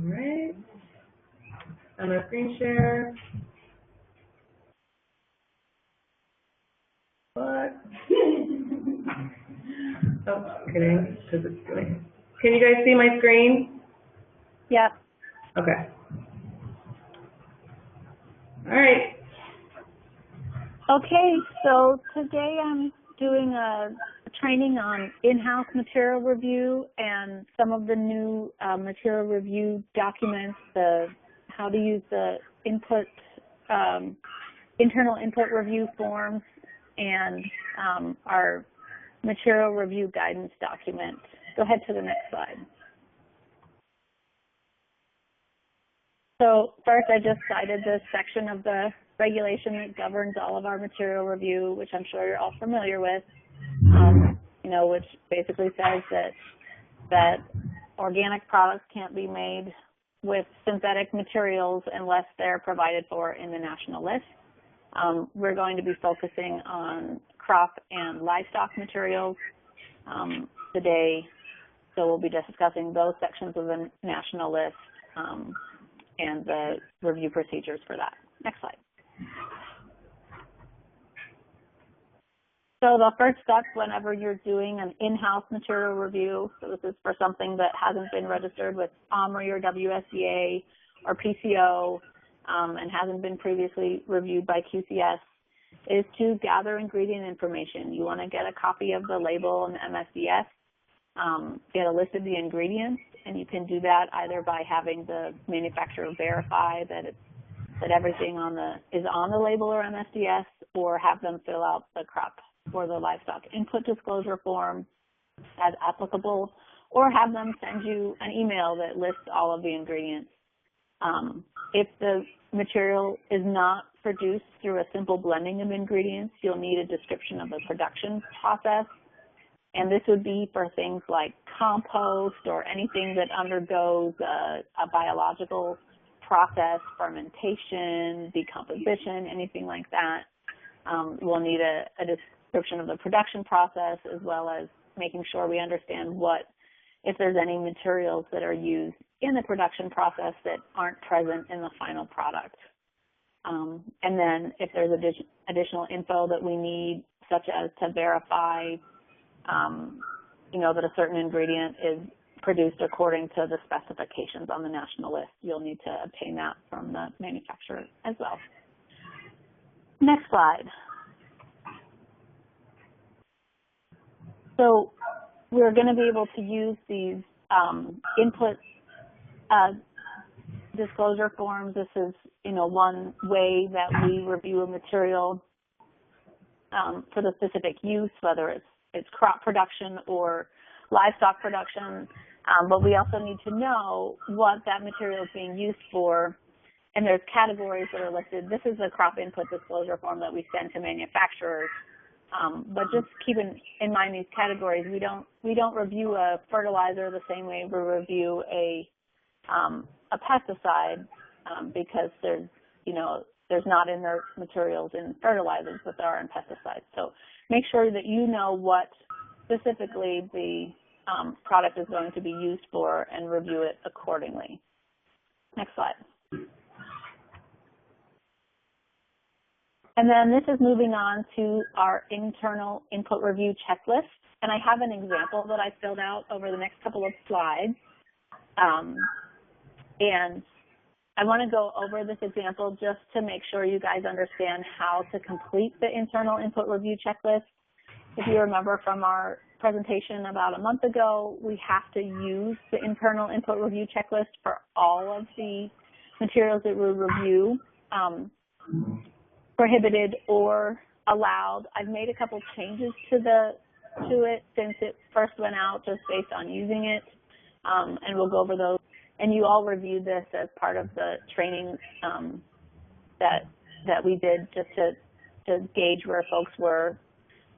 right. I'm going to screen share. What? Oh, kidding, because it's doing. Can you guys see my screen? Yep. Okay. All right. Okay, so today I'm doing a training on in-house material review and some of the new material review documents, how to use the internal input review forms, and our material review guidance document. Go ahead to the next slide. So first, I just cited this section of the regulation that governs all of our material review, which I'm sure you're all familiar with, which basically says that organic products can't be made with synthetic materials unless they're provided for in the national list. We're going to be focusing on crop and livestock materials today, so we'll be discussing those sections of the national list and the review procedures for that. Next slide. So the first step whenever you're doing an in-house material review, so this is for something that hasn't been registered with OMRI or WSDA or PCO and hasn't been previously reviewed by QCS, is to gather ingredient information. You want to get a copy of the label and MSDS, get a list of the ingredients, and you can do that either by having the manufacturer verify that everything is on the label or MSDS, or have them fill out the crop or the livestock input disclosure form as applicable, or have them send you an email that lists all of the ingredients. If the material is not produced through a simple blending of ingredients, you'll need a description of the production process. And this would be for things like compost or anything that undergoes a biological process, fermentation, decomposition, anything like that. We'll need a description of the production process, as well as making sure we understand if there's any materials that are used in the production process that aren't present in the final product. And then if there's additional info that we need, such as to verify that a certain ingredient is produced according to the specifications on the national list, you'll need to obtain that from the manufacturer as well. Next slide. So we're going to be able to use these input disclosure forms. This is, one way that we review a material for the specific use, whether it's crop production or livestock production. But we also need to know what that material is being used for, and there's categories that are listed. This is a crop input disclosure form that we send to manufacturers. But just keep in mind these categories. We don't review a fertilizer the same way we review a pesticide because there's not inert materials in fertilizers, but there are in pesticides. So make sure that you know what specifically the product is going to be used for and review it accordingly. Next slide. And then this is moving on to our internal input review checklist. And I have an example that I filled out over the next couple of slides. And I want to go over this example just to make sure you guys understand how to complete the internal input review checklist. If you remember from our presentation about a month ago, we have to use the internal input review checklist for all of the materials that we review, prohibited or allowed. I've made a couple changes to it since it first went out, just based on using it, and we'll go over those. And you all reviewed this as part of the training that we did just to gauge where folks were.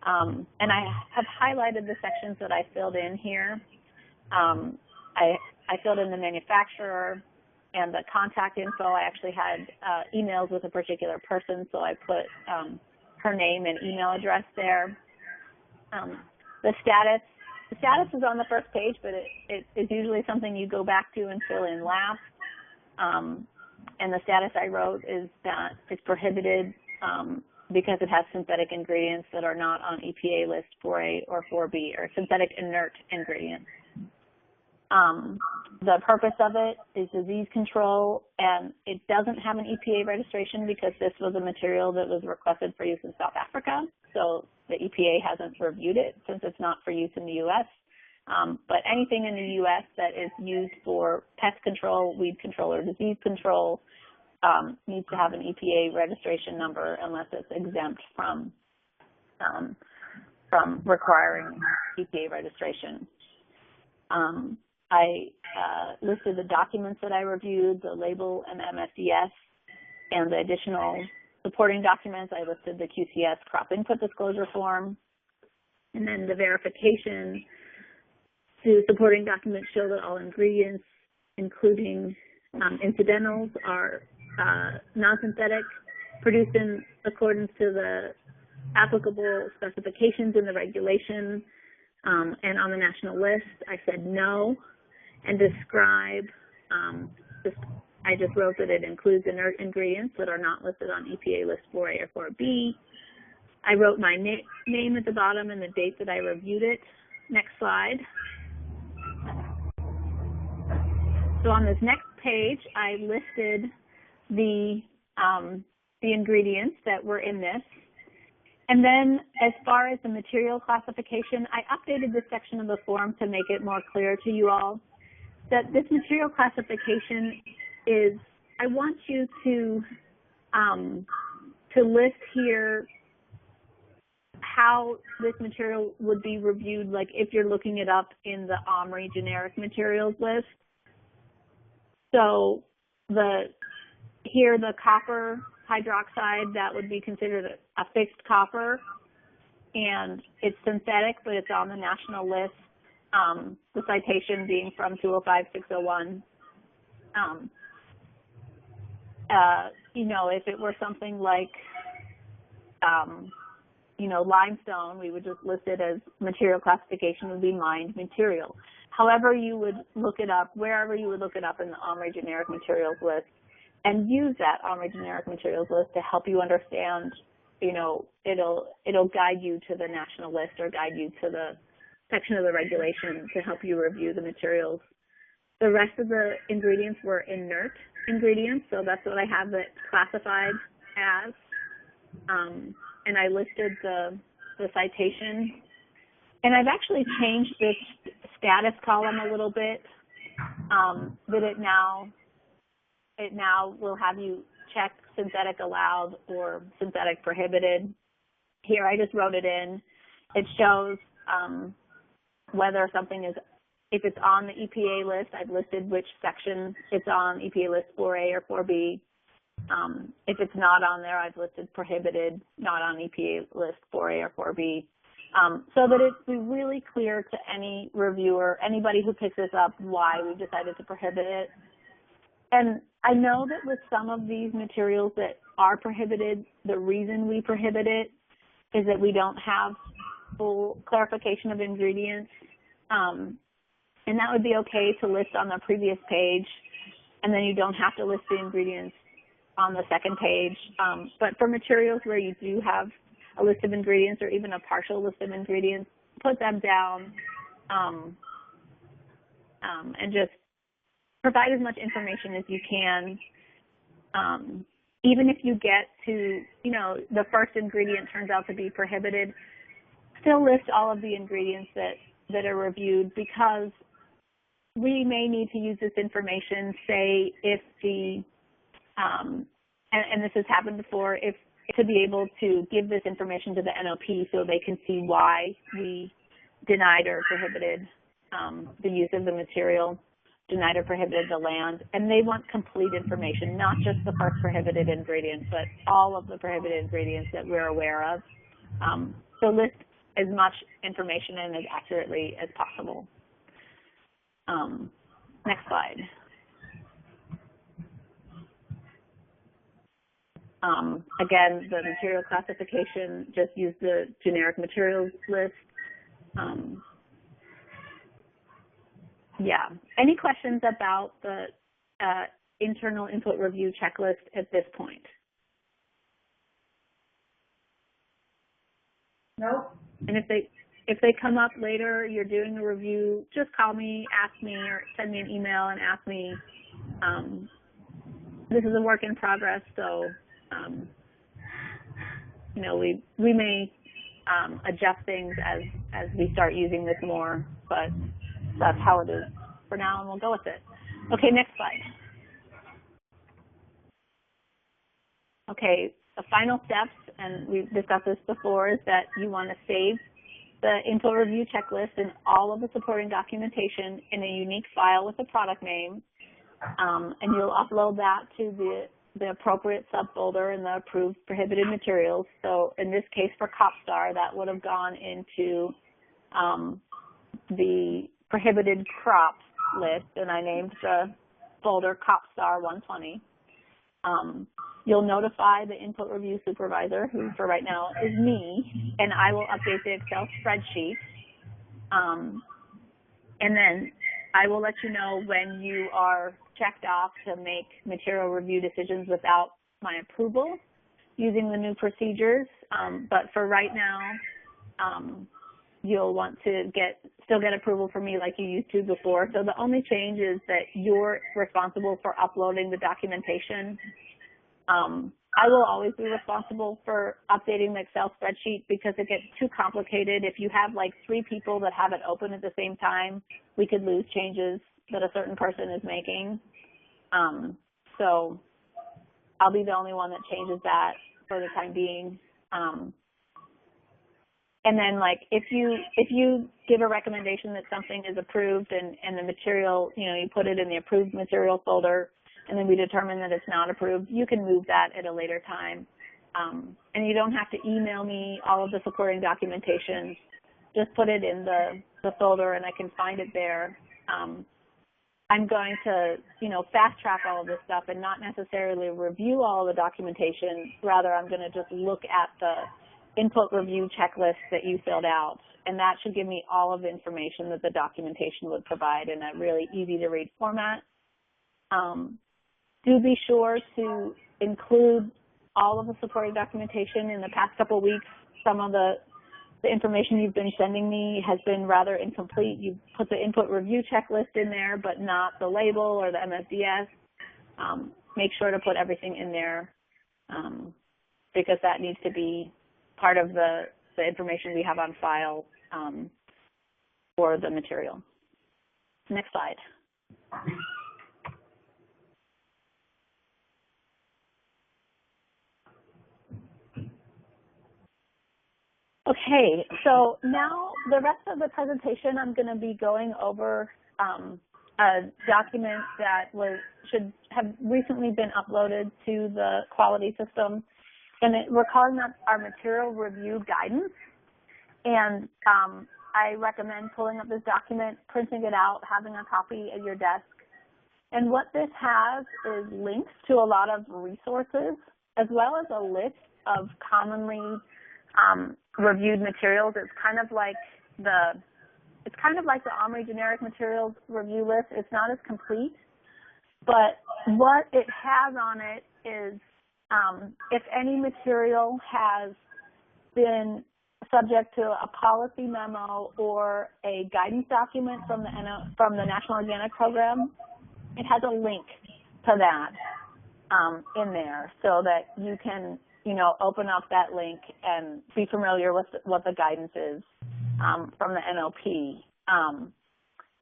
And I have highlighted the sections that I filled in here. I filled in the manufacturer and the contact info. I actually had emails with a particular person, so I put her name and email address there. The status status is on the first page, but it is usually something you go back to and fill in last. And the status I wrote is that it's prohibited because it has synthetic ingredients that are not on EPA list 4A or 4B, or synthetic inert ingredients. The purpose of it is disease control, and it doesn't have an EPA registration because this was a material that was requested for use in South Africa. So the EPA hasn't reviewed it since it's not for use in the U.S. But anything in the U.S. that is used for pest control, weed control, or disease control needs to have an EPA registration number unless it's exempt from requiring EPA registration. I listed the documents that I reviewed, the label and MSDS, and the additional supporting documents. I listed the QCS crop input disclosure form, and then the verification. The supporting documents show that all ingredients, including incidentals, are non-synthetic, produced in accordance to the applicable specifications in the regulation and on the national list. I said no, and describe, I just wrote that it includes inert ingredients that are not listed on EPA list 4A or 4B. I wrote my name at the bottom and the date that I reviewed it. Next slide. So on this next page, I listed the ingredients that were in this. And then as far as the material classification, I updated this section of the form to make it more clear to you all that this material classification is, I want you to list here how this material would be reviewed, like if you're looking it up in the OMRI generic materials list. So here the copper hydroxide, that would be considered a fixed copper, and it's synthetic, but it's on the national list, the citation being from 205601. If it were something like, limestone, we would just list it as material classification would be mined material. However you would look it up, wherever you would look it up in the OMRI generic materials list, and use that OMRI generic materials list to help you understand, it'll guide you to the national list or guide you to the section of the regulation to help you review the materials. The rest of the ingredients were inert ingredients, so that's what I have it classified as. And I listed the citation. And I've actually changed this status column a little bit, that it now will have you check synthetic allowed or synthetic prohibited. Here I just wrote it in. It shows whether something is, if it's on the EPA list, I've listed which section it's on, EPA list 4A or 4B. If it's not on there, I've listed prohibited, not on EPA list 4A or 4B. So that it's really clear to any reviewer, anybody who picks this up, why we decided to prohibit it. And I know that with some of these materials that are prohibited, the reason we prohibit it is that we don't have full clarification of ingredients. And that would be okay to list on the previous page, and then you don't have to list the ingredients on the second page. But for materials where you do have a list of ingredients or even a partial list of ingredients, put them down and just provide as much information as you can. Even if you get to, the first ingredient turns out to be prohibited, still list all of the ingredients that are reviewed, because we may need to use this information, say if the, and this has happened before, if to be able to give this information to the NOP so they can see why we denied or prohibited the use of the material, denied or prohibited the land, and they want complete information, not just the first prohibited ingredient, but all of the prohibited ingredients that we're aware of. So list as much information and as accurately as possible. Next slide. Again, the material classification, just use the generic materials list. Yeah. Any questions about the internal input review checklist at this point? Nope. And if they come up later, you're doing a review, just call me, ask me, or send me an email and ask me. This is a work in progress, so you know, we may adjust things as we start using this more, but that's how it is for now, and we'll go with it. Okay, next slide. Okay, the final steps, and we've discussed this before, is that you want to save the input review checklist and all of the supporting documentation in a unique file with a product name, and you'll upload that to the appropriate subfolder in the approved prohibited materials. So in this case for CopStar, that would have gone into the prohibited crops list, and I named the folder CopStar 120. You'll notify the input review supervisor, who for right now is me, and I will update the Excel spreadsheet. And then I will let you know when you are checked off to make material review decisions without my approval using the new procedures. But for right now, you'll want to still get approval from me like you used to before. So the only change is that you're responsible for uploading the documentation. I will always be responsible for updating the Excel spreadsheet because it gets too complicated. If you have like 3 people that have it open at the same time, we could lose changes that a certain person is making. So I'll be the only one that changes that for the time being. And then like if you give a recommendation that something is approved and the material, you know, you put it in the approved material folder, and then we determine that it's not approved, you can move that at a later time. And you don't have to email me all of the supporting documentation. Just put it in the folder and I can find it there. I'm going to, you know, fast track all of this stuff and not necessarily review all of the documentation. Rather, I'm going to just look at the input review checklist that you filled out, and that should give me all of the information that the documentation would provide in a really easy to read format. Do be sure to include all of the supporting documentation. In the past couple of weeks, some of the information you've been sending me has been rather incomplete. You've put the input review checklist in there, but not the label or the MSDS. Make sure to put everything in there because that needs to be part of the information we have on file for the material. Next slide. Okay, so now the rest of the presentation, I'm going to be going over a document that should have recently been uploaded to the quality system, and we're calling that our material review guidance. And I recommend pulling up this document, printing it out, having a copy at your desk. And what this has is links to a lot of resources, as well as a list of commonly reviewed materials. It's kind of like the OMRI generic materials review list. It's not as complete, but what it has on it is if any material has been subject to a policy memo or a guidance document from the National Organic Program, it has a link to that in there so that you can, you know, open up that link and be familiar with what the guidance is from the NOP.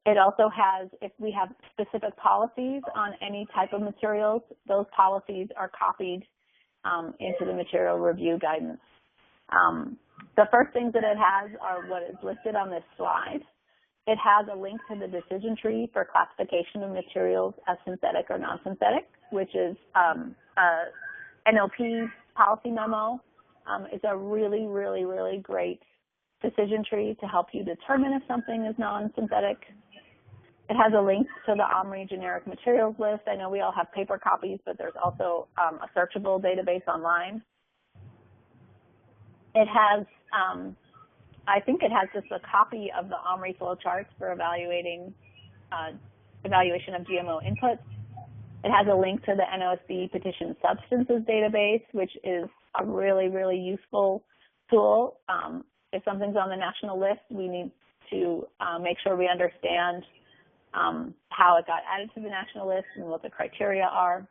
It also has, if we have specific policies on any type of materials, those policies are copied into the material review guidance. The first things that it has are what is listed on this slide. It has a link to the decision tree for classification of materials as synthetic or non-synthetic, which is NOP policy memo. It's a really, really, really great decision tree to help you determine if something is non-synthetic. It has a link to the OMRI generic materials list. I know we all have paper copies, but there's also a searchable database online. It has, I think it has just a copy of the OMRI flowcharts for evaluating evaluation of GMO inputs. It has a link to the NOSD petition substances database, which is a really, really useful tool. If something's on the national list, we need to make sure we understand how it got added to the national list and what the criteria are.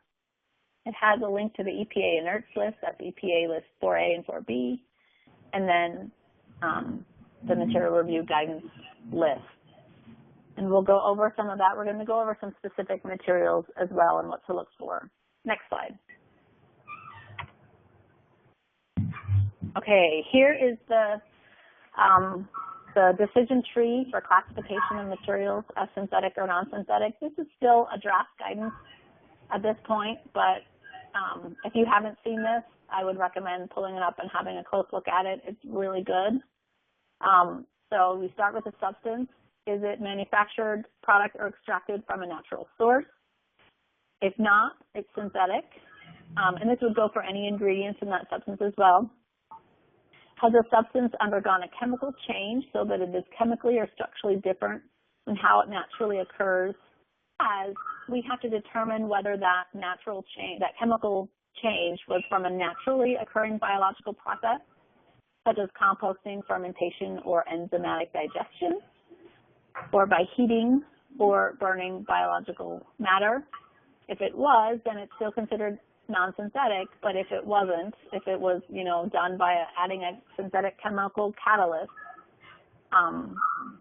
It has a link to the EPA inerts list, that's EPA list 4A and 4B, and then the material review guidance list. And we'll go over some of that. We're going to go over some specific materials as well and what to look for. Next slide. Okay, here is the decision tree for classification of materials as synthetic or non-synthetic. This is still a draft guidance at this point, but if you haven't seen this, I would recommend pulling it up and having a close look at it. It's really good. So we start with the substance. Is it manufactured product or extracted from a natural source? If not, it's synthetic. And this would go for any ingredients in that substance as well. Has a substance undergone a chemical change so that it is chemically or structurally different than how it naturally occurs? As we have to determine whether that natural change, that chemical change was from a naturally occurring biological process, such as composting, fermentation, or enzymatic digestion, or by heating or burning biological matter. If it was, then it's still considered non-synthetic, but if it wasn't, if it was, done by adding a synthetic chemical catalyst,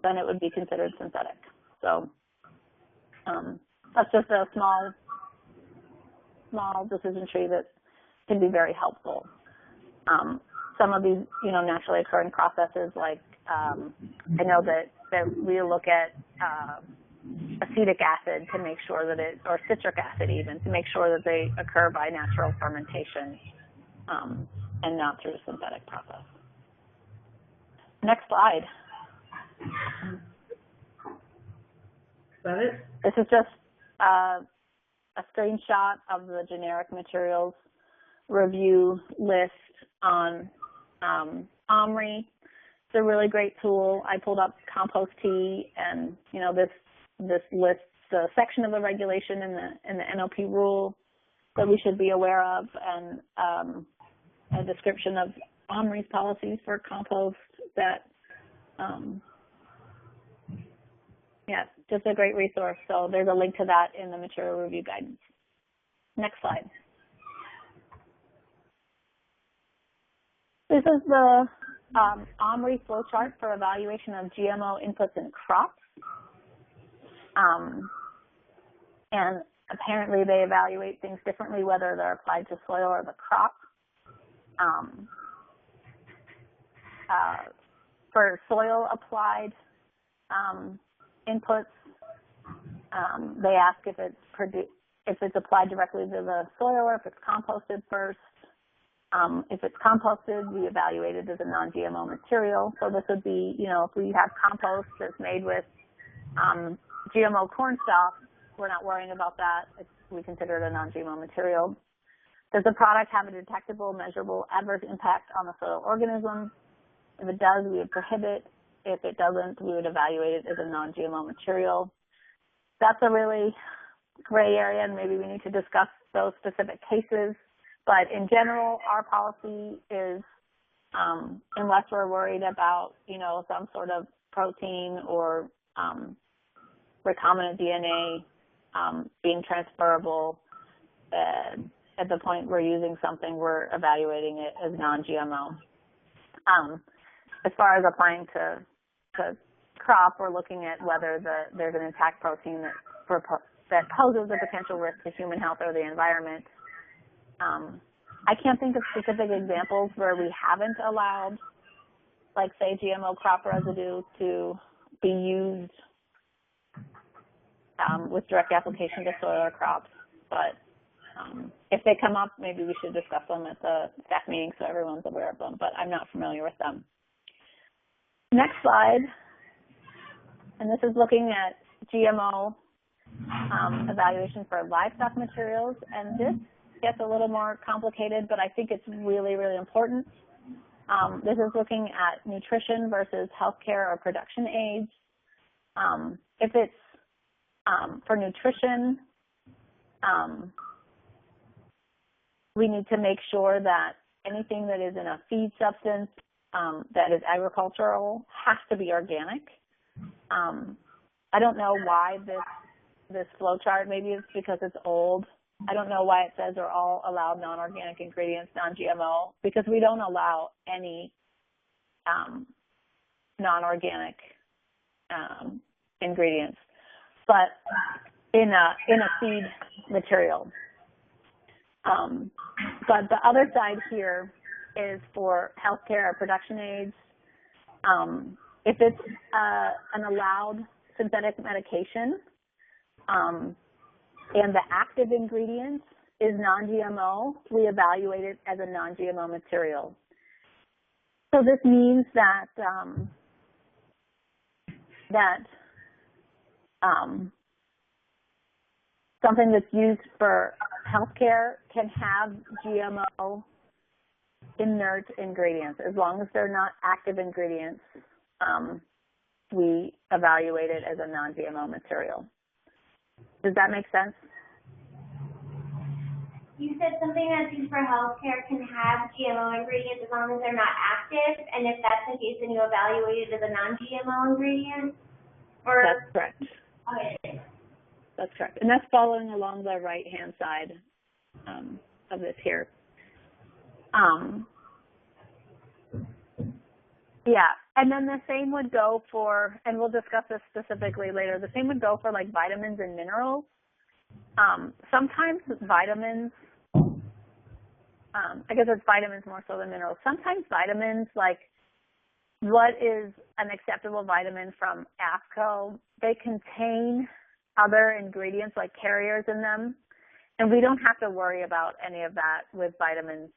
then it would be considered synthetic. So that's just a small decision tree that can be very helpful. Some of these, naturally occurring processes, like I know that we look at acetic acid to make sure that or citric acid even, to make sure that they occur by natural fermentation and not through a synthetic process. Next slide. Is that it? This is just a screenshot of the generic materials review list on OMRI. It's a really great tool. I pulled up Compost Tea, and this lists the section of the regulation in the NOP rule that we should be aware of, and a description of OMRI's policies for compost. That just a great resource. So there's a link to that in the material review guidance. Next slide. This is the OMRI flowchart for evaluation of GMO inputs in crops. And apparently they evaluate things differently, whether they're applied to soil or the crop. For soil applied inputs, they ask if it's applied directly to the soil or if it's composted first. If it's composted, we evaluate it as a non-GMO material. So this would be, if we have compost that's made with GMO corn stalk, we're not worrying about that. We consider it a non-GMO material. Does the product have a detectable, measurable adverse impact on the soil organism? If it does, we would prohibit. If it doesn't, we would evaluate it as a non-GMO material. That's a really gray area, and maybe we need to discuss those specific cases. But in general, our policy is, unless we're worried about, some sort of protein or recombinant DNA being transferable, at the point we're using something, we're evaluating it as non-GMO. As far as applying to crop, we're looking at whether there's an intact protein that poses a potential risk to human health or the environment. I can't think of specific examples where we haven't allowed, like, say, GMO crop residue to be used with direct application to soil or crops. But if they come up, maybe we should discuss them at the staff meeting so everyone's aware of them, but I'm not familiar with them. Next slide. And this is looking at GMO evaluation for livestock materials. And this gets a little more complicated, but I think it's really, really important. This is looking at nutrition versus healthcare or production aids. If it's For nutrition, we need to make sure that anything that is in a feed substance that is agricultural has to be organic. I don't know why this flow chart, maybe it's because it's old. I don't know why it says are all allowed non-organic ingredients, non-GMO, because we don't allow any non-organic ingredients, but in a feed material. But the other side here is for healthcare or production aids. If it's an allowed synthetic medication and the active ingredient is non-GMO, we evaluate it as a non-GMO material. So this means that something that's used for healthcare can have GMO inert ingredients. As long as they're not active ingredients, we evaluate it as a non-GMO material. Does that make sense? You said something that's used for healthcare can have GMO ingredients as long as they're not active, and if that's the case, then you evaluate it as a non-GMO ingredient? Or? That's correct. Okay. That's correct. And that's following along the right-hand side of this here. Yeah, and then the same would go for, and we'll discuss this specifically later, the same would go for like vitamins and minerals. Sometimes vitamins, I guess it's vitamins more so than minerals. Sometimes vitamins, like what is an acceptable vitamin from AFCO, they contain other ingredients like carriers in them, and we don't have to worry about any of that with vitamins.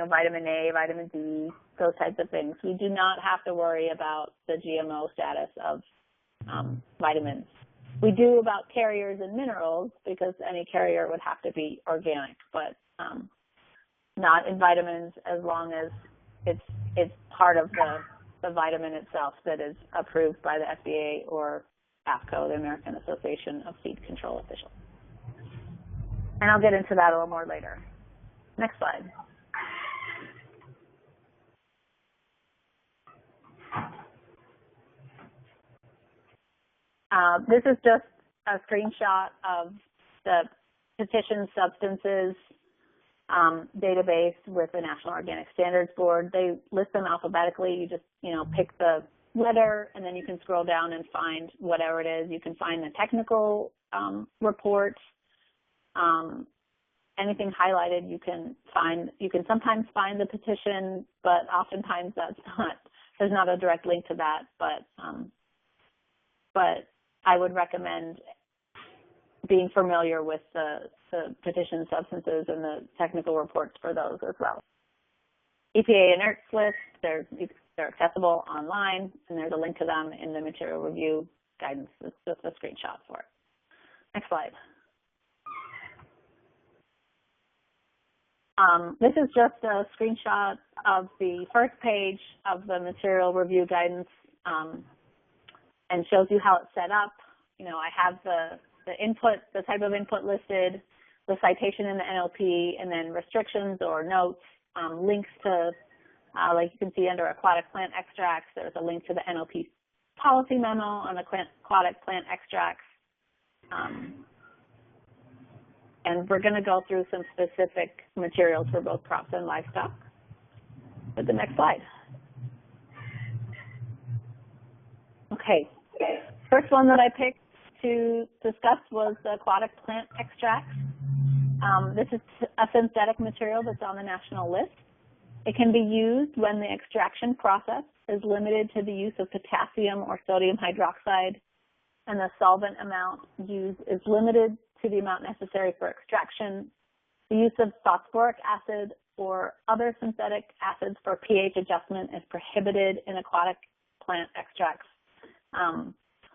Vitamin A, vitamin D, those types of things. We do not have to worry about the GMO status of vitamins. We do about carriers and minerals because any carrier would have to be organic, but not in vitamins as long as it's part of the vitamin itself that is approved by the FDA or AFCO, the American Association of Feed Control Officials. And I'll get into that a little more later. Next slide. This is just a screenshot of the petition substances database with the National Organic Standards Board. They list them alphabetically. You just, pick the letter, and then you can scroll down and find whatever it is. You can find the technical report. Anything highlighted, you can sometimes find the petition, but oftentimes there's not a direct link to that, but I would recommend being familiar with the petition substances and the technical reports for those as well. EPA inerts list, they're accessible online, and there's a link to them in the material review guidance. It's just a screenshot for it. Next slide. This is just a screenshot of the first page of the material review guidance and shows you how it's set up. I have the input, the type of input listed, the citation in the NLP, and then restrictions or notes, links to, like you can see under aquatic plant extracts, there's a link to the NLP policy memo on aquatic plant extracts. And we're going to go through some specific materials for both crops and livestock with the next slide. Okay, first one that I picked to discuss was the aquatic plant extracts. This is a synthetic material that's on the national list. It can be used when the extraction process is limited to the use of potassium or sodium hydroxide, and the solvent amount used is limited to the amount necessary for extraction. The use of phosphoric acid or other synthetic acids for pH adjustment is prohibited in aquatic plant extracts.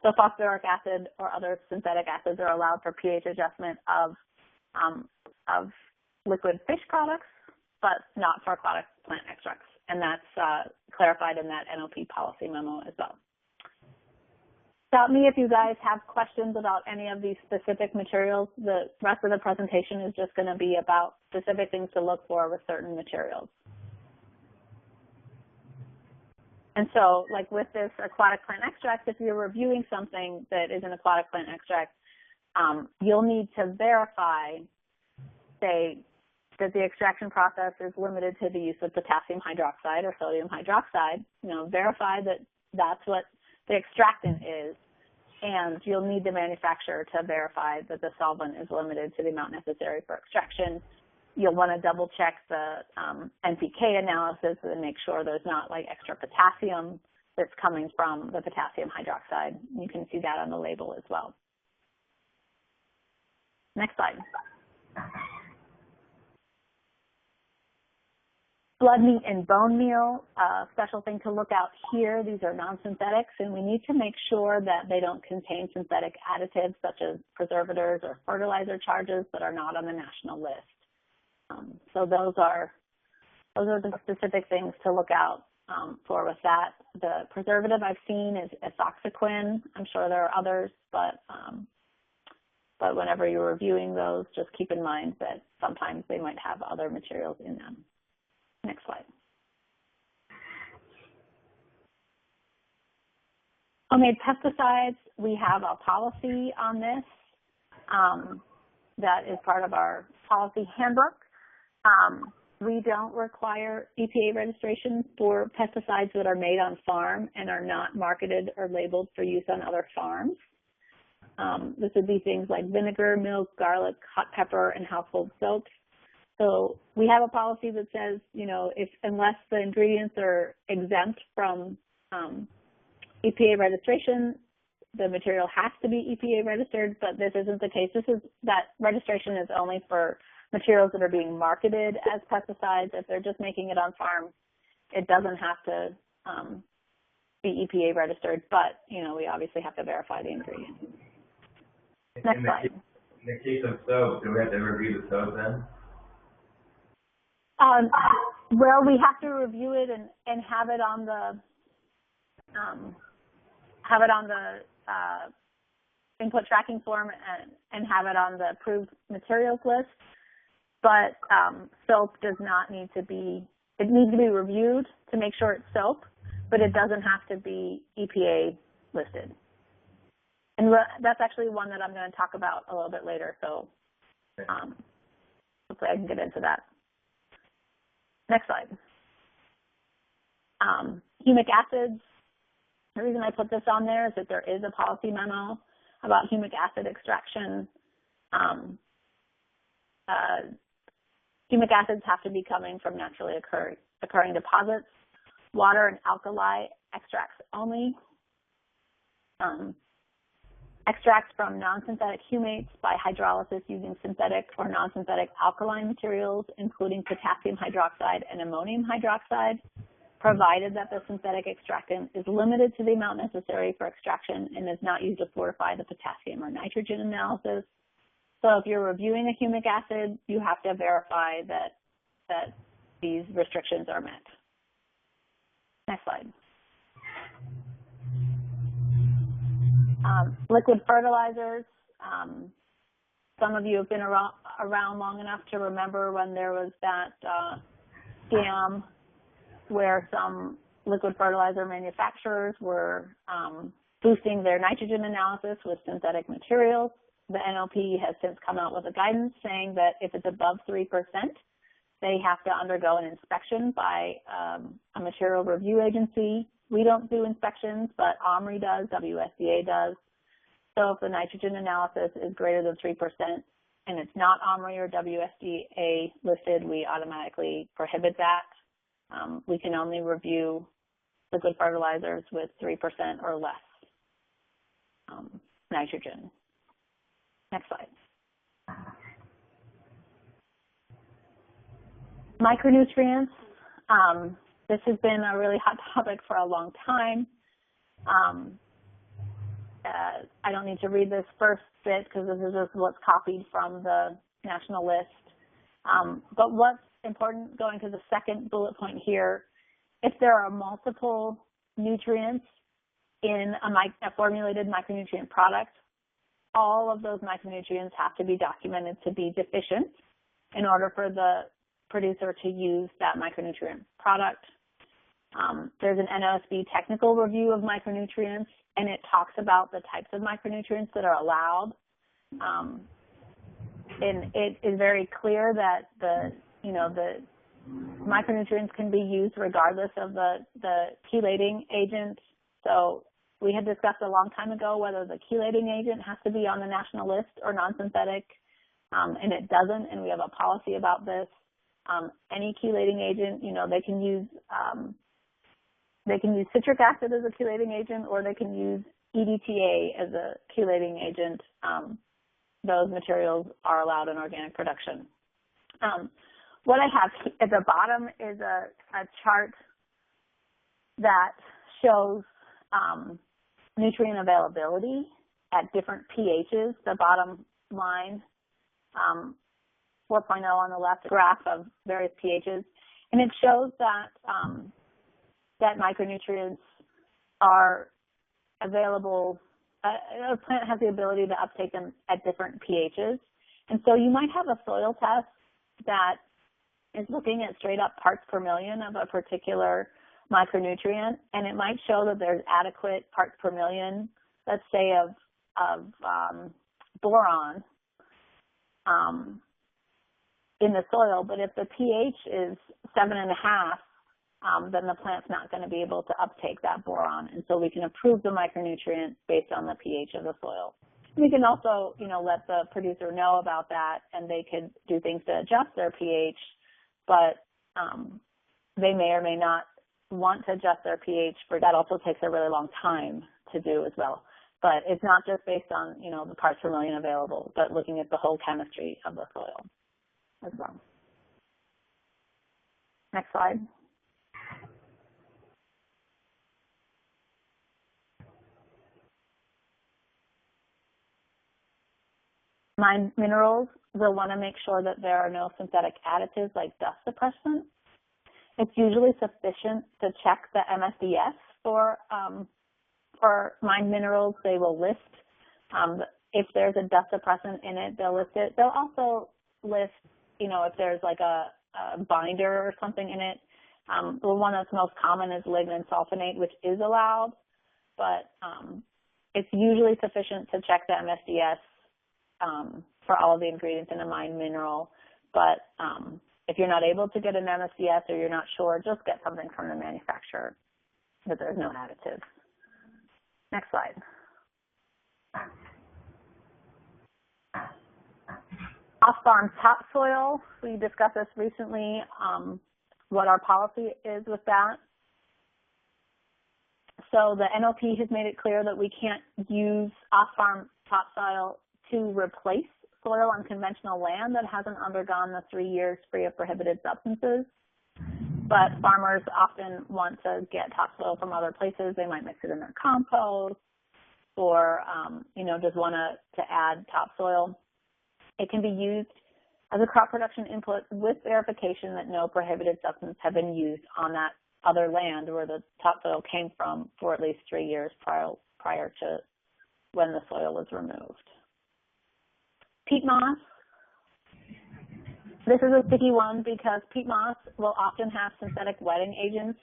So phosphoric acid or other synthetic acids are allowed for pH adjustment of liquid fish products, but not for aquatic plant extracts. And that's clarified in that NLP policy memo as well. Stop me if you guys have questions about any of these specific materials. The rest of the presentation is just going to be about specific things to look for with certain materials. And so, like with this aquatic plant extract, if you're reviewing something that is an aquatic plant extract, you'll need to verify, say, that the extraction process is limited to the use of potassium hydroxide or sodium hydroxide. Verify that that's what the extractant is, and you'll need the manufacturer to verify that the solvent is limited to the amount necessary for extraction. You'll want to double check the NPK analysis and make sure there's not like extra potassium that's coming from the potassium hydroxide. You can see that on the label as well. Next slide. Blood meat and bone meal, a special thing to look out here. These are non-synthetics, and we need to make sure that they don't contain synthetic additives such as preservatives or fertilizer charges that are not on the national list. So those are the specific things to look out for with that. The preservative I've seen is isoxaquin. I'm sure there are others, but whenever you're reviewing those, just keep in mind that sometimes they might have other materials in them. Next slide. Homemade pesticides, we have a policy on this that is part of our policy handbook. We don't require EPA registration for pesticides that are made on farm and are not marketed or labeled for use on other farms. This would be things like vinegar, milk, garlic, hot pepper, and household soaps. So we have a policy that says, unless the ingredients are exempt from EPA registration, the material has to be EPA registered, but this isn't the case. That registration is only for materials that are being marketed as pesticides. If they're just making it on farm, it doesn't have to be EPA registered, but, we obviously have to verify the ingredients. Next slide. In the case of soap, do we have to review the soap then? Well, we have to review it and have it on the input tracking form and have it on the approved materials list. But soap does not need to be. It needs to be reviewed to make sure it's soap, but it doesn't have to be EPA listed. And that's actually one that I'm going to talk about a little bit later. So hopefully I can get into that. Next slide. Humic acids. The reason I put this on there is that there is a policy memo about humic acid extraction. Humic acids have to be coming from naturally occurring deposits, water and alkali extracts only. Extracts from non-synthetic humates by hydrolysis using synthetic or non-synthetic alkaline materials, including potassium hydroxide and ammonium hydroxide, provided that the synthetic extractant is limited to the amount necessary for extraction and is not used to fortify the potassium or nitrogen analysis. So if you're reviewing a humic acid, you have to verify that these restrictions are met. Next slide. Liquid fertilizers. Some of you have been around long enough to remember when there was that scam where some liquid fertilizer manufacturers were boosting their nitrogen analysis with synthetic materials. The NLP has since come out with a guidance saying that if it's above 3%, they have to undergo an inspection by a material review agency. We don't do inspections, but OMRI does, WSDA does. So if the nitrogen analysis is greater than 3% and it's not OMRI or WSDA listed, we automatically prohibit that. We can only review liquid fertilizers with 3% or less nitrogen. Next slide. Micronutrients. This has been a really hot topic for a long time. I don't need to read this first bit because this is just what's copied from the national list. But what's important, going to the second bullet point here, if there are multiple nutrients in a formulated micronutrient product, all of those micronutrients have to be documented to be deficient in order for the producer to use that micronutrient product. There's an NOSB technical review of micronutrients, and it talks about the types of micronutrients that are allowed. And it is very clear that the micronutrients can be used regardless of the chelating agent. So we had discussed a long time ago whether the chelating agent has to be on the national list or non-synthetic, and it doesn't, and we have a policy about this. Any chelating agent, they can use citric acid as a chelating agent, or they can use EDTA as a chelating agent. Those materials are allowed in organic production. What I have at the bottom is a chart that shows nutrient availability at different pHs. The bottom line, 4.0 on the left, graph of various pHs, and it shows that that micronutrients are available. A plant has the ability to uptake them at different pHs, and so you might have a soil test that is looking at straight up parts per million of a particular micronutrient, and it might show that there's adequate parts per million, let's say of boron in the soil, but if the pH is 7.5, then the plant's not going to be able to uptake that boron, and so we can improve the micronutrient based on the pH of the soil. We can also, let the producer know about that, and they could do things to adjust their pH, but they may or may not want to adjust their pH, for that also takes a really long time to do as well. But it's not just based on, the parts per million available, but looking at the whole chemistry of the soil as well. Next slide. Mine minerals, we'll want to make sure that there are no synthetic additives like dust suppressant. It's usually sufficient to check the MSDS for mine minerals. They will list if there's a dust suppressant in it, they'll list it. They'll also list, if there's like a binder or something in it. The one that's most common is lignin sulfonate, which is allowed, but it's usually sufficient to check the MSDS for all of the ingredients in a mine mineral. But if you're not able to get an MSDS or you're not sure, just get something from the manufacturer that there's no additives. Next slide. Off-farm topsoil, we discussed this recently, what our policy is with that. So the NOP has made it clear that we can't use off-farm topsoil to replace soil on conventional land that hasn't undergone the 3 years free of prohibited substances. But farmers often want to get topsoil from other places. They might mix it in their compost or, just want to add topsoil. It can be used as a crop production input with verification that no prohibited substance have been used on that other land where the topsoil came from for at least 3 years prior to when the soil was removed. Peat moss. This is a sticky one because peat moss will often have synthetic wetting agents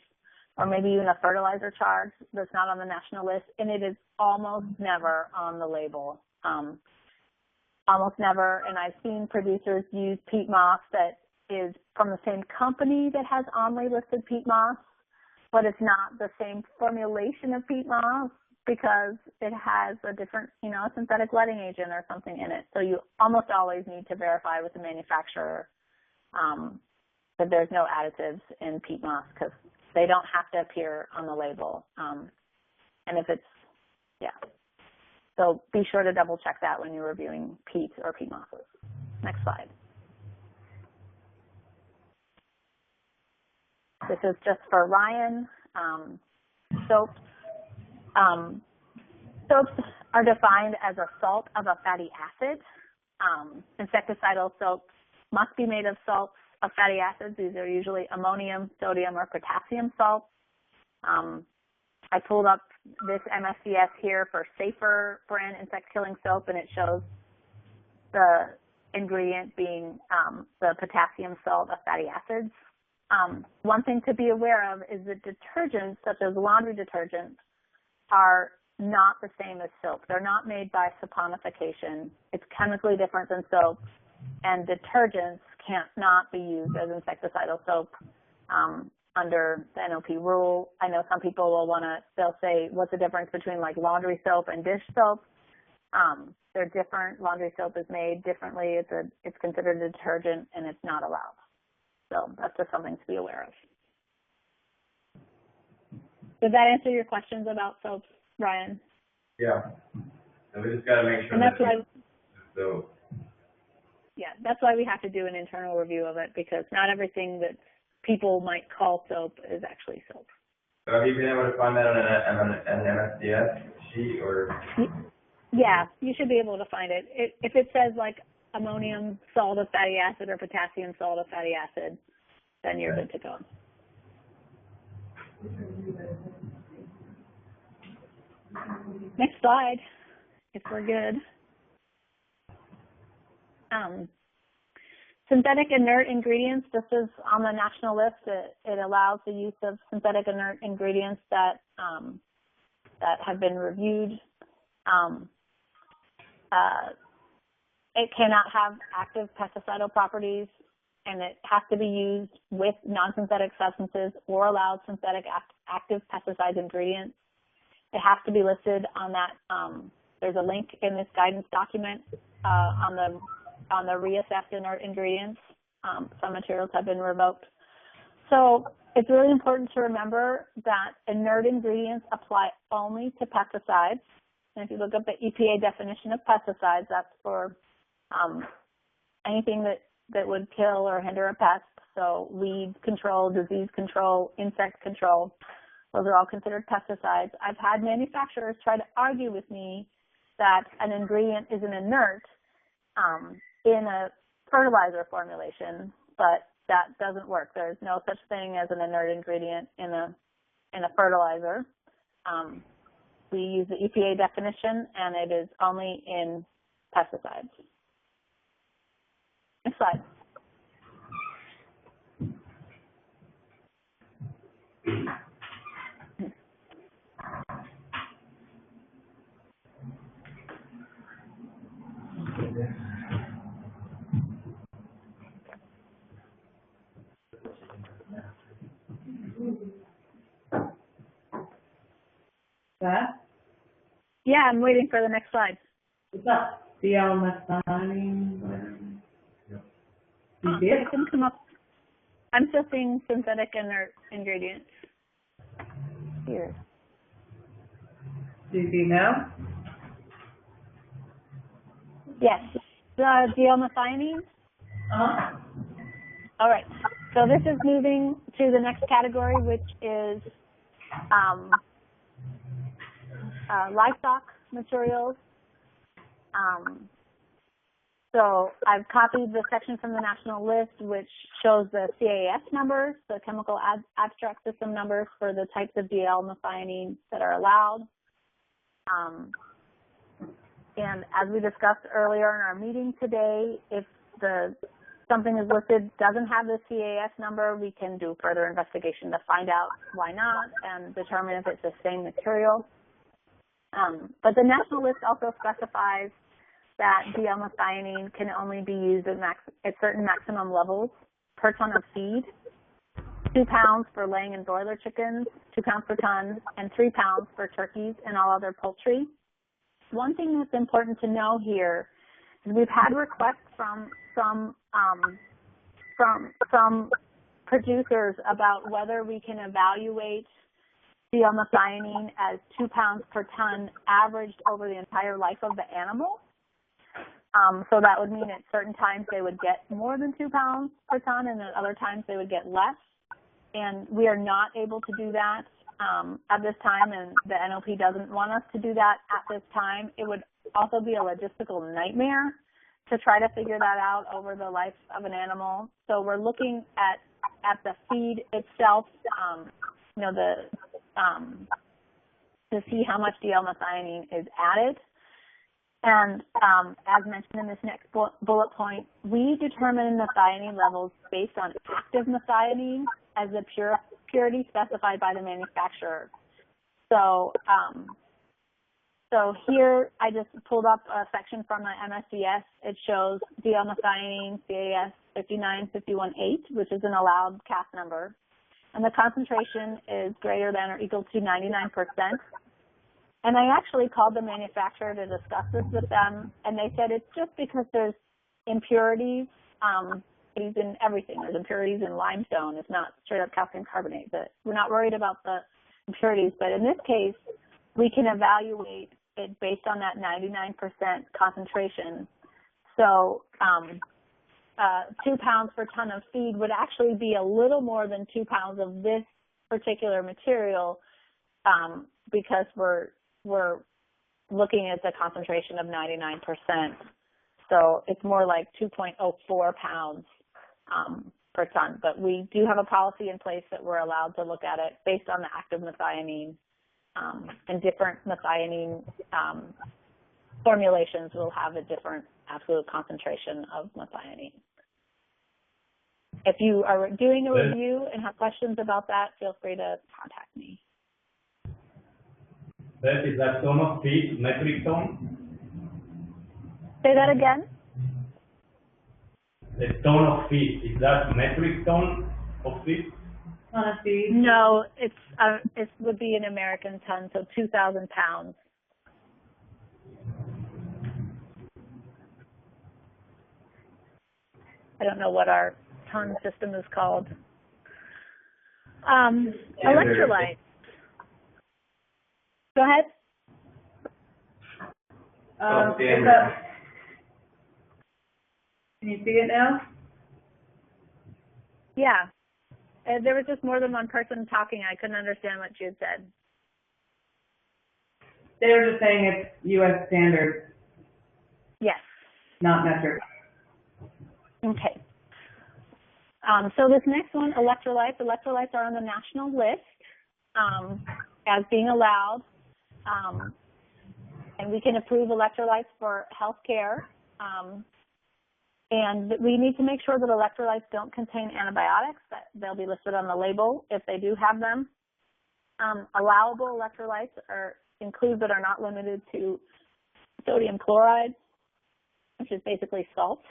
or maybe even a fertilizer charge that's not on the national list, and it is almost never on the label. Almost never, and I've seen producers use peat moss that is from the same company that has OMRI listed peat moss, but it's not the same formulation of peat moss because it has a different, a synthetic wetting agent or something in it. So you almost always need to verify with the manufacturer that there's no additives in peat moss because they don't have to appear on the label. And if it's, So be sure to double check that when you're reviewing peat or peat mosses. Next slide. This is just for Ryan. Soaps. Soaps are defined as a salt of a fatty acid. Insecticidal soaps must be made of salts of fatty acids. These are usually ammonium, sodium, or potassium salts. I pulled up this MSDS here for safer brand insect killing soap, and it shows the ingredient being the potassium salt of fatty acids. One thing to be aware of is that detergents, such as laundry detergents, are not the same as soap. They're not made by saponification. It's chemically different than soap, and detergents can't not be used as insecticidal soap under the NOP rule. I know some people they'll say, what's the difference between like laundry soap and dish soap? They're different. Laundry soap is made differently. It's considered a detergent, and it's not allowed. So that's just something to be aware of. Does that answer your questions about soaps, Ryan? Yeah. So we just got to make sure and that's that why, so. Yeah, that's why we have to do an internal review of it, because not everything that people might call soap is actually soap. So have you been able to find that on an MSDS sheet or? Yeah, you should be able to find it. If it says like ammonium salt of fatty acid or potassium salt of fatty acid, then you're good to go. Next slide, if we're good. Synthetic inert ingredients, this is on the national list. It allows the use of synthetic inert ingredients that have been reviewed. It cannot have active pesticidal properties, and it has to be used with non-synthetic substances or allowed synthetic active pesticide ingredients. It has to be listed on that. There's a link in this guidance document on the reassessed inert ingredients. Some materials have been revoked. So it's really important to remember that inert ingredients apply only to pesticides. And if you look up the EPA definition of pesticides, that's for anything that would kill or hinder a pest. So weed control, disease control, insect control, those are all considered pesticides. I've had manufacturers try to argue with me that an ingredient is an inert in a fertilizer formulation, but that doesn't work. There's no such thing as an inert ingredient in a fertilizer. We use the EPA definition, and it is only in pesticides. Next slide. That? Yeah, I'm waiting for the next slide. What's that? Dialmethionine, whatever. It didn't come up. I'm still seeing synthetic inert ingredients. Here. Do you see now? Yes. Dialmethionine? Uh-huh. All right. So this is moving to the next category, which is livestock materials. So I've copied the section from the national list, which shows the CAS numbers, the chemical abstract system numbers for the types of dialmethionine that are allowed. And as we discussed earlier in our meeting today, if something is listed doesn't have the CAS number, we can do further investigation to find out why not and determine if it's the same material. But the national list also specifies that dialmethionine can only be used at certain maximum levels per ton of feed, 2 pounds for laying and broiler chickens, 2 pounds per ton, and 3 pounds for turkeys and all other poultry. One thing that's important to know here is we've had requests from producers about whether we can evaluate dialmethionine as 2 pounds per ton averaged over the entire life of the animal. So that would mean at certain times they would get more than 2 pounds per ton, and at other times they would get less. And we are not able to do that at this time, and the NOP doesn't want us to do that at this time. It would also be a logistical nightmare to try to figure that out over the life of an animal. So we're looking at the feed itself, to see how much D-L-methionine is added. And as mentioned in this next bullet point, we determine methionine levels based on active methionine as the purity specified by the manufacturer. So, so here I just pulled up a section from the MSDS. It shows D-L-methionine CAS 59518, which is an allowed CAS number. And the concentration is greater than or equal to 99%. And I actually called the manufacturer to discuss this with them, and they said it's just because there's impurities in everything. There's impurities in limestone. It's not straight up calcium carbonate. But we're not worried about the impurities. But in this case, we can evaluate it based on that 99% concentration. So 2 pounds per ton of feed would actually be a little more than 2 pounds of this particular material because we're looking at the concentration of 99%. So it's more like 2.04 pounds per ton. But we do have a policy in place that we're allowed to look at it based on the active methionine, and different methionine formulations will have a different absolute concentration of methionine. If you are doing a review and have questions about that, feel free to contact me. That is a ton of feed, metric ton? Say that again? A ton of feed, is that metric ton of feed? Ton of feed? No, it would be an American ton, so 2,000 pounds. I don't know what our ton system is called. Electrolytes. Go ahead. Can you see it now? Yeah. There was just more than one person talking. I couldn't understand what you had said. They were just saying it's U.S. standard, Yes. not metric. Okay. So this next one, electrolytes. Electrolytes are on the national list as being allowed, and we can approve electrolytes for healthcare. And we need to make sure that electrolytes don't contain antibiotics. That they'll be listed on the label if they do have them. Allowable electrolytes include but are not limited to sodium chloride, which is basically salt,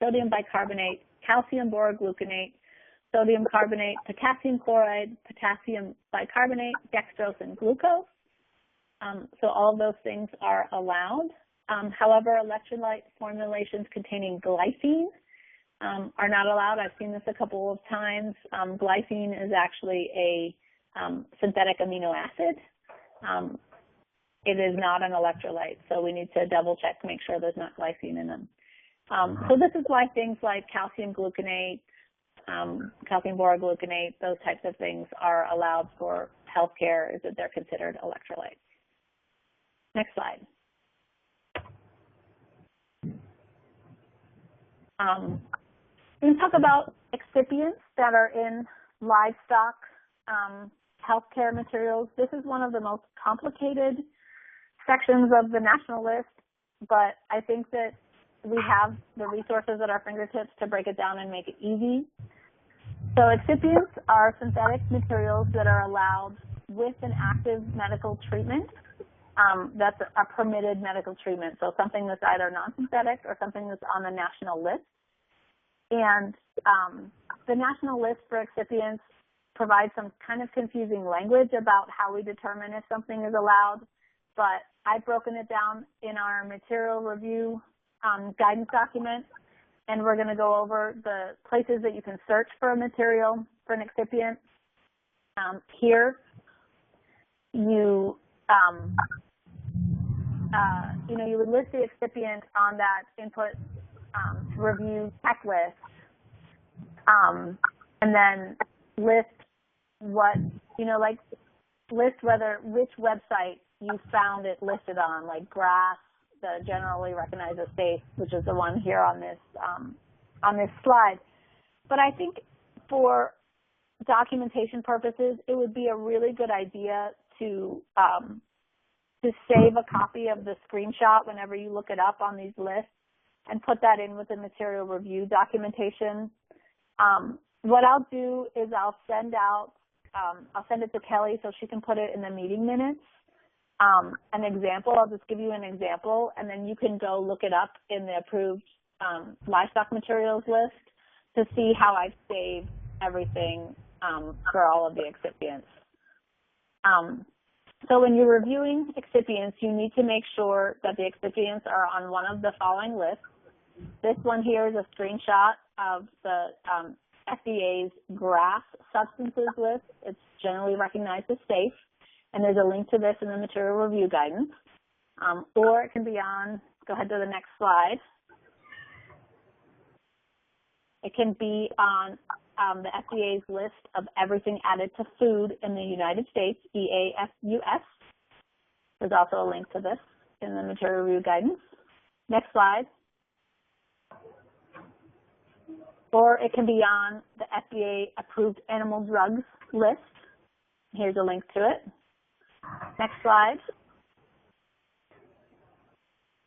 sodium bicarbonate, calcium borogluconate, sodium carbonate, potassium chloride, potassium bicarbonate, dextrose, and glucose. So all of those things are allowed. However, electrolyte formulations containing glycine are not allowed. I've seen this a couple of times. Glycine is actually a synthetic amino acid. It is not an electrolyte, so we need to double check to make sure there's not glycine in them. So this is why things like calcium gluconate, calcium borogluconate, those types of things are allowed for healthcare, is that they're considered electrolytes. Next slide. We can talk about excipients that are in livestock healthcare materials. This is one of the most complicated sections of the national list, but I think that we have the resources at our fingertips to break it down and make it easy. So excipients are synthetic materials that are allowed with an active medical treatment. That's a permitted medical treatment, so something that's either non-synthetic or something that's on the national list. And the national list for excipients provides some kind of confusing language about how we determine if something is allowed, but I've broken it down in our material review guidance document, and we're going to go over the places that you can search for a material for an excipient. Here, you you would list the excipient on that input review checklist, and then list what, list which website you found it listed on, like GRAS, the generally recognized as safe, which is the one here on this slide. But I think for documentation purposes, it would be a really good idea to save a copy of the screenshot whenever you look it up on these lists and put that in with the material review documentation. What I'll do is I'll send it to Kelly so she can put it in the meeting minutes. An example, I'll just give you an example, and then you can go look it up in the approved livestock materials list to see how I've saved everything for all of the excipients. So when you're reviewing excipients, you need to make sure that the excipients are on one of the following lists. This one here is a screenshot of the FDA's GRAS substances list. It's generally recognized as safe, and there's a link to this in the material review guidance. Or it can be on, go ahead to the next slide. It can be on the FDA's list of everything added to food in the United States, EAFUS. There's also a link to this in the material review guidance. Next slide. Or it can be on the FDA approved animal drugs list. Here's a link to it. Next slide.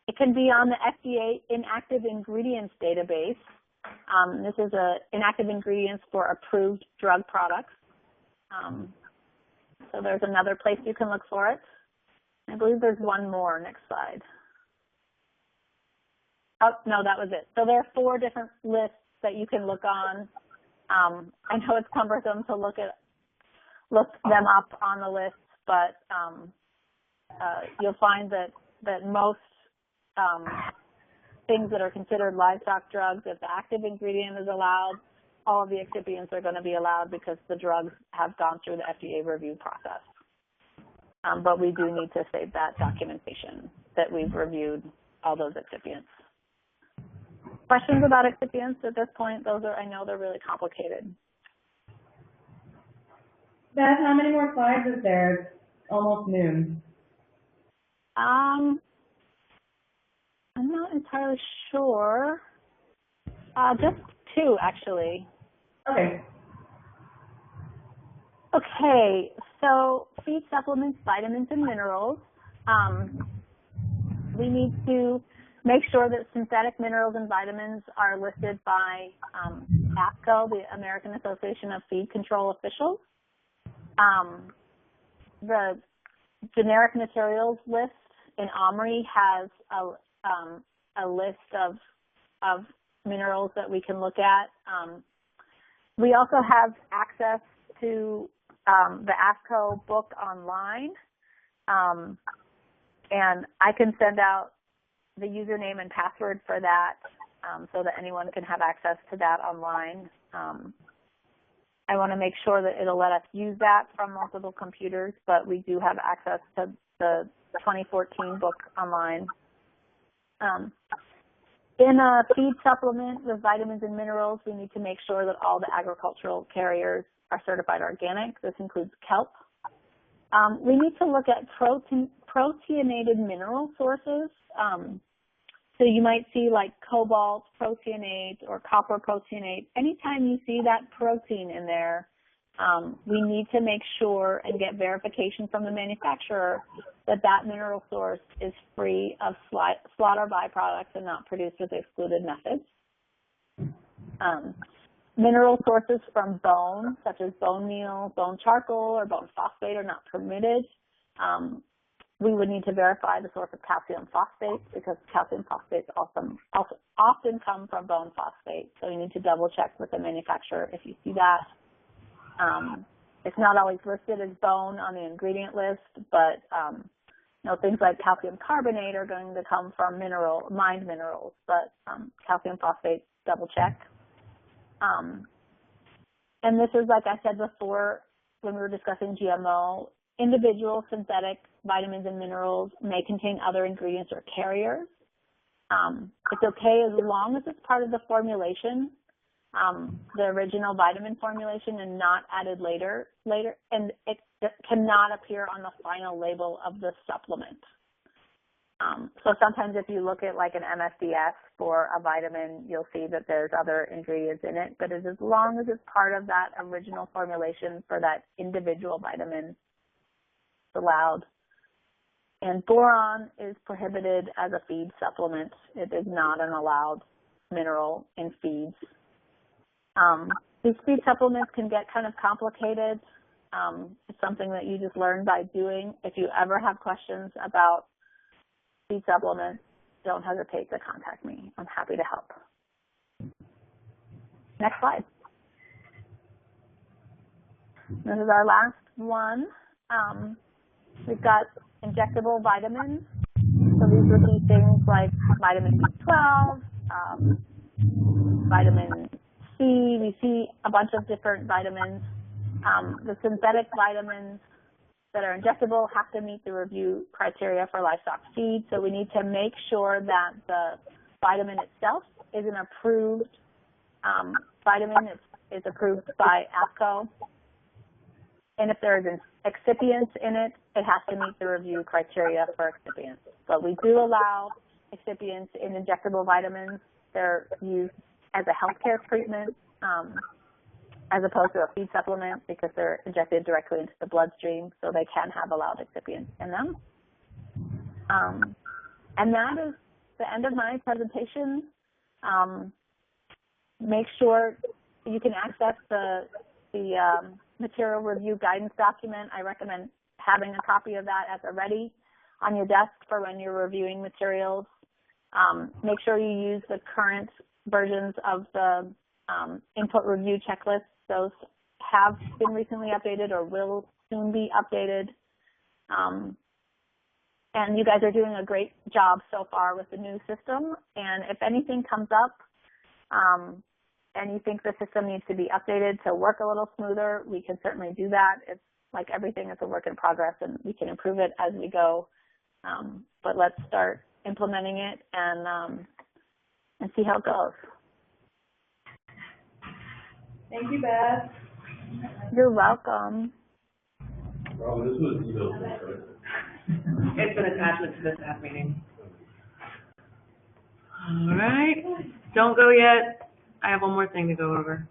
It can be on the FDA inactive ingredients database. This is inactive ingredients for approved drug products. So there's another place you can look for it. I believe there's one more. Next slide. Oh, no, that was it. So there are 4 different lists that you can look on. I know it's cumbersome to look them up on the list, but you'll find that most things that are considered livestock drugs, if the active ingredient is allowed, all of the excipients are going to be allowed because the drugs have gone through the FDA review process. But we do need to save that documentation that we've reviewed all those excipients. Questions about excipients at this point? I know they're really complicated. Beth, how many more slides is there? It's almost noon. I'm not entirely sure. Just 2, actually. Okay. Okay, so feed supplements, vitamins, and minerals. We need to make sure that synthetic minerals and vitamins are listed by ASCO, the American Association of Feed Control Officials. The generic materials list in OMRI has a list of minerals that we can look at. We also have access to the ASCO book online, and I can send out the username and password for that so that anyone can have access to that online. I want to make sure that it'll let us use that from multiple computers, but we do have access to the 2014 book online. In a feed supplement with vitamins and minerals, we need to make sure that all the agricultural carriers are certified organic. This includes kelp. We need to look at proteinated mineral sources. So you might see like cobalt proteinate or copper proteinate. Anytime you see that protein in there, we need to make sure and get verification from the manufacturer that that mineral source is free of slaughter byproducts and not produced with excluded methods. Mineral sources from bone, such as bone meal, bone charcoal, or bone phosphate are not permitted. We would need to verify the source of calcium phosphate because calcium phosphates also often come from bone phosphate. So you need to double check with the manufacturer if you see that. It's not always listed as bone on the ingredient list, but things like calcium carbonate are going to come from mined minerals, but calcium phosphate, double check. And this is, like I said before, when we were discussing GMO, individual synthetic vitamins and minerals may contain other ingredients or carriers. It's okay as long as it's part of the formulation, the original vitamin formulation, and not added later, and it cannot appear on the final label of the supplement. So sometimes if you look at like an MSDS for a vitamin, you'll see that there's other ingredients in it, but as long as it's part of that original formulation for that individual vitamin, allowed. And boron is prohibited as a feed supplement. It is not an allowed mineral in feeds. These feed supplements can get kind of complicated. It's something that you just learn by doing. If you ever have questions about feed supplements, don't hesitate to contact me. I'm happy to help. Next slide. This is our last one. We've got injectable vitamins. So these would be things like vitamin B12, vitamin C. We see a bunch of different vitamins. The synthetic vitamins that are injectable have to meet the review criteria for livestock feed. So we need to make sure that the vitamin itself is an approved vitamin. It's approved by APCO. And if there is an excipient in it, it has to meet the review criteria for excipients. But we do allow excipients in injectable vitamins. They're used as a healthcare treatment as opposed to a feed supplement because they're injected directly into the bloodstream, so they can have allowed excipients in them. And that is the end of my presentation. Make sure you can access the material review guidance document. I recommend having a copy of that at the ready on your desk for when you're reviewing materials. Make sure you use the current versions of the input review checklists. Those have been recently updated or will soon be updated. And you guys are doing a great job so far with the new system. And if anything comes up, and you think the system needs to be updated to work a little smoother, we can certainly do that. It's like everything is a work in progress, and we can improve it as we go. But let's start implementing it and see how it goes. Thank you, Beth. You're welcome. Robin, this was emailed, right? It's an attachment to the staff meeting. All right. Don't go yet. I have one more thing to go over.